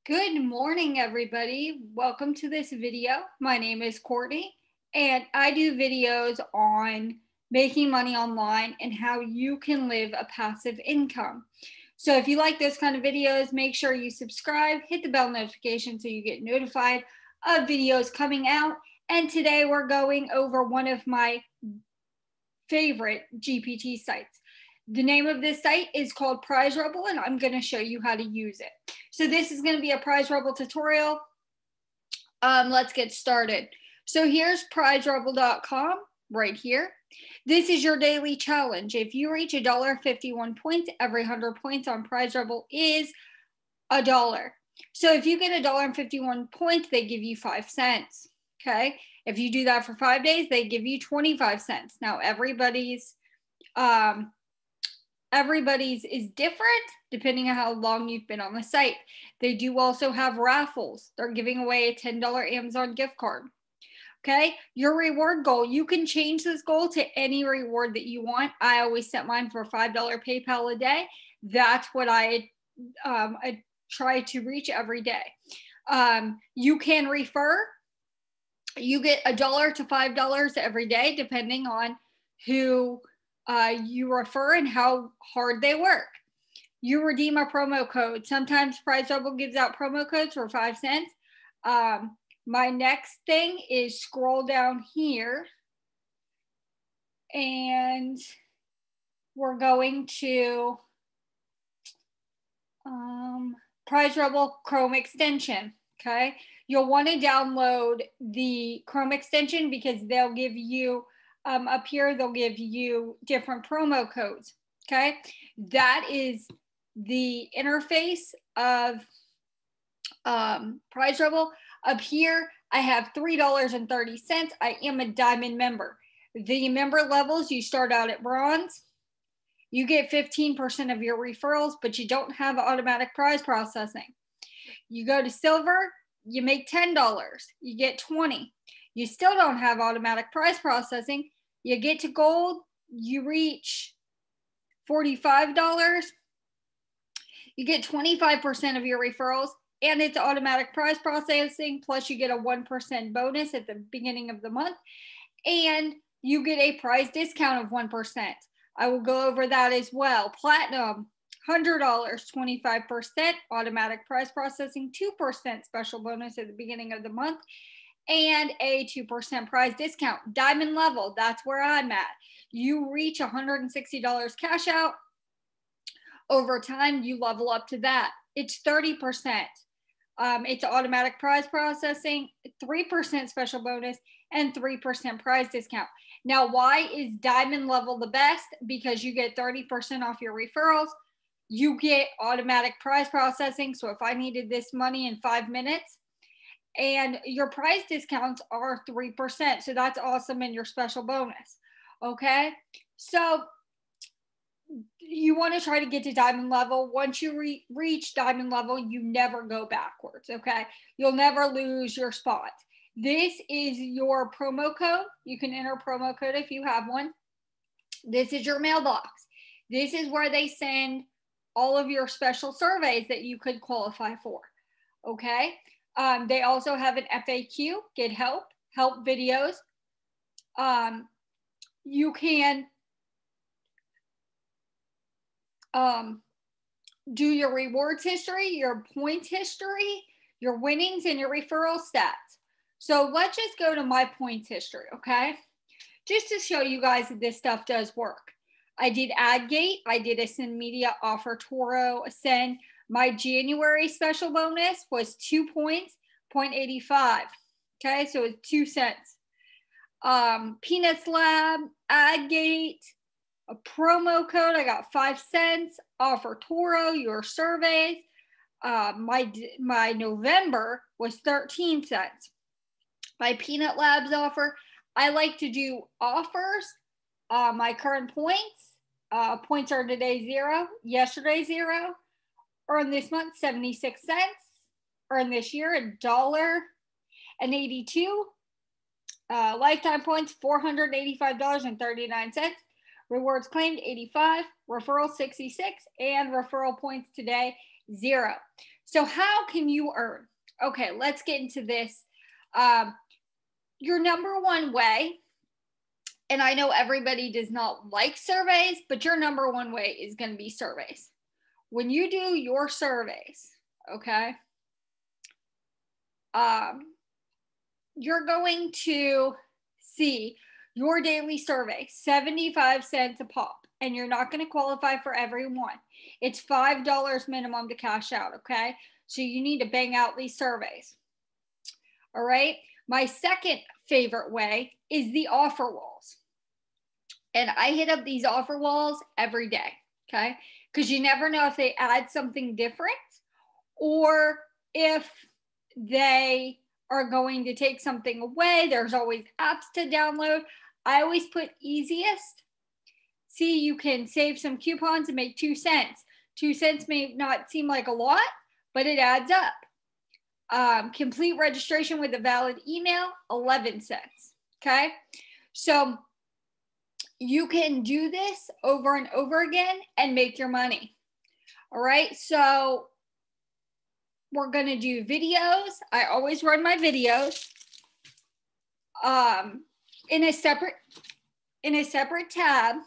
Good morning, everybody. Welcome to this video. My name is Courtney, and I do videos on making money online and how you can live a passive income. So if you like those kind of videos, make sure you subscribe, hit the bell notification so you get notified of videos coming out. And today we're going over one of my favorite GPT sites. The name of this site is called Prizerebel, and I'm going to show you how to use it. So this is going to be a Prizerebel tutorial. Let's get started. So here's prizerebel.com right here. This is your daily challenge. If you reach $1.51 points, every 100 points on Prizerebel is $1. So if you get $1.51 points, they give you 5 cents. Okay. If you do that for 5 days, they give you 25 cents. Now everybody's is different depending on how long you've been on the site. They do also have raffles. They're giving away a $10 Amazon gift card. Okay, your reward goal, you can change this goal to any reward that you want. I always set mine for $5 PayPal a day. That's what I try to reach every day. You can refer. You get $1 to $5 every day, depending on who you refer and how hard they work. You redeem a promo code. Sometimes Prizerebel gives out promo codes for 5 cents. My next thing is scroll down here, and we're going to Prizerebel Chrome extension. Okay, you'll want to download the Chrome extension because they'll give you up here, they'll give you different promo codes. Okay, that is the interface of Prizerebel. Up here, I have $3.30. I am a diamond member. The member levels, you start out at bronze. You get 15% of your referrals, but you don't have automatic prize processing. You go to silver, you make $10. You get 20. You still don't have automatic prize processing. You get to gold, you reach $45. You get 25% of your referrals, and it's automatic prize processing, plus you get a 1% bonus at the beginning of the month, and you get a prize discount of 1%. I will go over that as well. Platinum, $100, 25% automatic prize processing, 2% special bonus at the beginning of the month, and a 2% prize discount. Diamond level, that's where I'm at. You reach $160 cash out. Over time, you level up to that. It's 30%. It's automatic prize processing, 3% special bonus, and 3% prize discount. Now, why is diamond level the best? Because you get 30% off your referrals. You get automatic prize processing. So if I needed this money in 5 minutes, and your price discounts are 3%. So that's awesome in your special bonus. Okay. So you want to try to get to diamond level. Once you reach diamond level, you never go backwards. Okay. You'll never lose your spot. This is your promo code. You can enter promo code if you have one. This is your mailbox. This is where they send all of your special surveys that you could qualify for. Okay. They also have an FAQ, get help videos. You can do your rewards history, your points history, your winnings, and your referral stats. So let's just go to my points history, okay? Just to show you guys that this stuff does work. I did AdGate. I did a Send Media Offer Toro Send. My January special bonus was 2 points, 0.85. Okay, so it's 2 cents. Peanuts Lab, AdGate, a promo code, I got 5 cents. Offer Toro, your surveys. My November was 13 cents. My Peanut Labs offer, I like to do offers. My current points are today 0, yesterday 0. Earn this month 76 cents. Earn this year $1.82. Lifetime points $485.39. Rewards claimed 85. Referral 66. And referral points today Zero. So how can you earn? Okay, let's get into this. Your number one way, and I know everybody does not like surveys, but your number one way is going to be surveys. When you do your surveys, okay, you're going to see your daily survey, 75 cents a pop, and you're not going to qualify for every one. It's $5 minimum to cash out, okay? So you need to bang out these surveys. All right. My second favorite way is the offer walls. And I hit up these offer walls every day, okay? Because you never know if they add something different or if they are going to take something away. There's always apps to download. I always put easiest. See, you can save some coupons and make 2 cents. 2 cents may not seem like a lot, but it adds up. Complete registration with a valid email, 11 cents. Okay. So you can do this over and over again and make your money. All right. So we're going to do videos. I always run my videos in a separate tab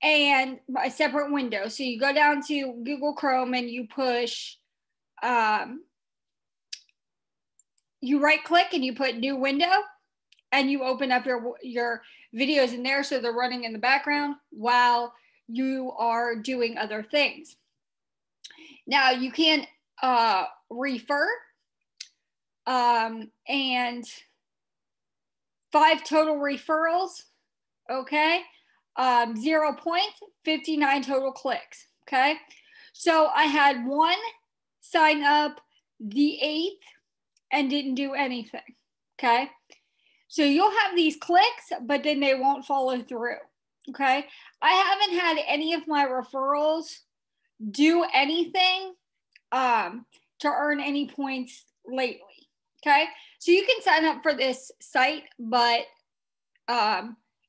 and a separate window. So you go down to Google Chrome and you push, you right click and you put new window and you open up your videos in there. So they're running in the background while you are doing other things. Now you can refer and 5 total referrals. Okay. 0 points, 59 total clicks. Okay. So I had one sign up the 8th and didn't do anything. Okay. So you'll have these clicks, but then they won't follow through. Okay. I haven't had any of my referrals do anything to earn any points lately. Okay. So you can sign up for this site, but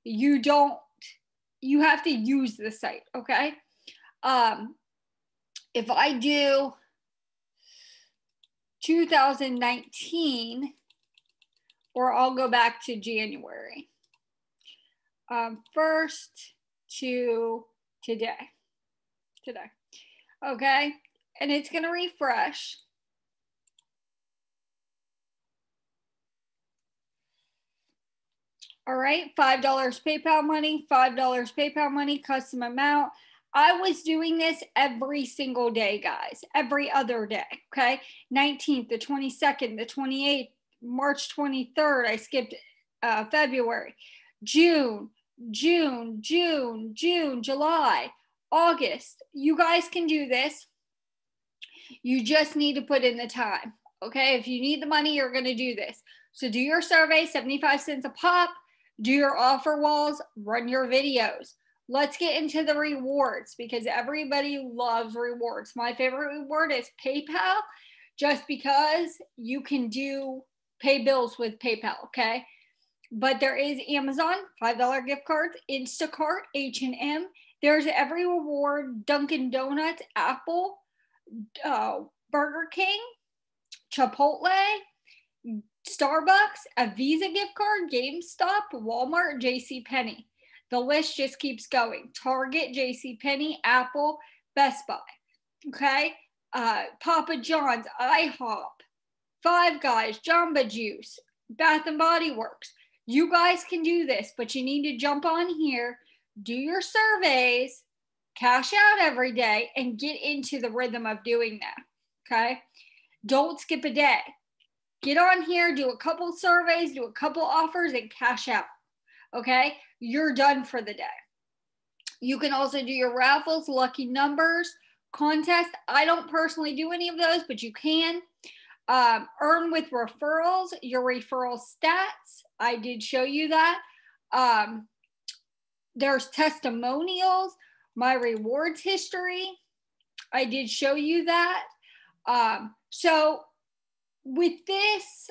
you have to use the site. Okay. If I do 2019, or I'll go back to January, first to today. Okay. And it's going to refresh. All right. $5 PayPal money, $5 PayPal money, custom amount. I was doing this every single day, guys, every other day. Okay. 19th, the 22nd, the 28th, March 23rd. I skipped February, June, July, August. You guys can do this. You just need to put in the time. Okay. If you need the money, you're going to do this. So do your survey, 75 cents a pop, do your offer walls, run your videos. Let's get into the rewards because everybody loves rewards. My favorite reward is PayPal, just because you can pay bills with PayPal, okay? But there is Amazon, $5 gift cards, Instacart, H&M. There's every reward, Dunkin' Donuts, Apple, Burger King, Chipotle, Starbucks, a Visa gift card, GameStop, Walmart, JCPenney. The list just keeps going. Target, JCPenney, Apple, Best Buy. Okay? Papa John's, IHOP, Five Guys, Jamba Juice, Bath and Body Works. You guys can do this, but you need to jump on here, do your surveys, cash out every day, and get into the rhythm of doing that. Okay? Don't skip a day. Get on here, do a couple surveys, do a couple offers, and cash out. Okay? You're done for the day. You can also do your raffles, lucky numbers, contests. I don't personally do any of those, but you can. Earn with referrals, your referral stats. I did show you that. There's testimonials, my rewards history. I did show you that. So with this,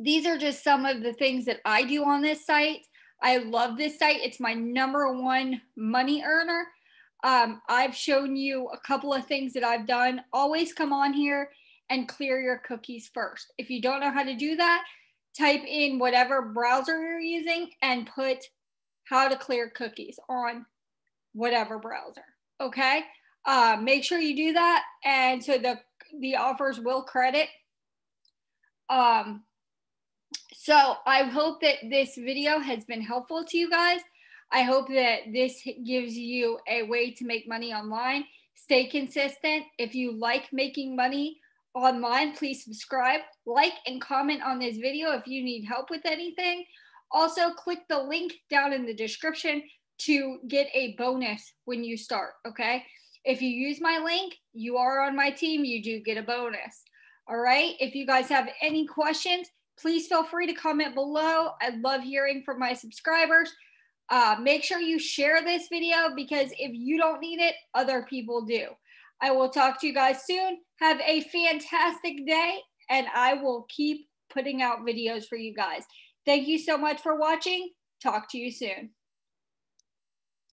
these are just some of the things that I do on this site. I love this site. It's my #1 money earner. I've shown you a couple of things that I've done. Always come on here and clear your cookies first. If you don't know how to do that, type in whatever browser you're using and put how to clear cookies on whatever browser. Okay. Make sure you do that. And so the offers will credit. So I hope that this video has been helpful to you guys. I hope that this gives you a way to make money online. Stay consistent. If you like making money online, please subscribe, like, and comment on this video if you need help with anything. Also, click the link down in the description to get a bonus when you start, okay? If you use my link, you are on my team, you do get a bonus. All right? If you guys have any questions, please feel free to comment below. I love hearing from my subscribers. Make sure you share this video because if you don't need it, other people do. I will talk to you guys soon. Have a fantastic day, and I will keep putting out videos for you guys. Thank you so much for watching. Talk to you soon.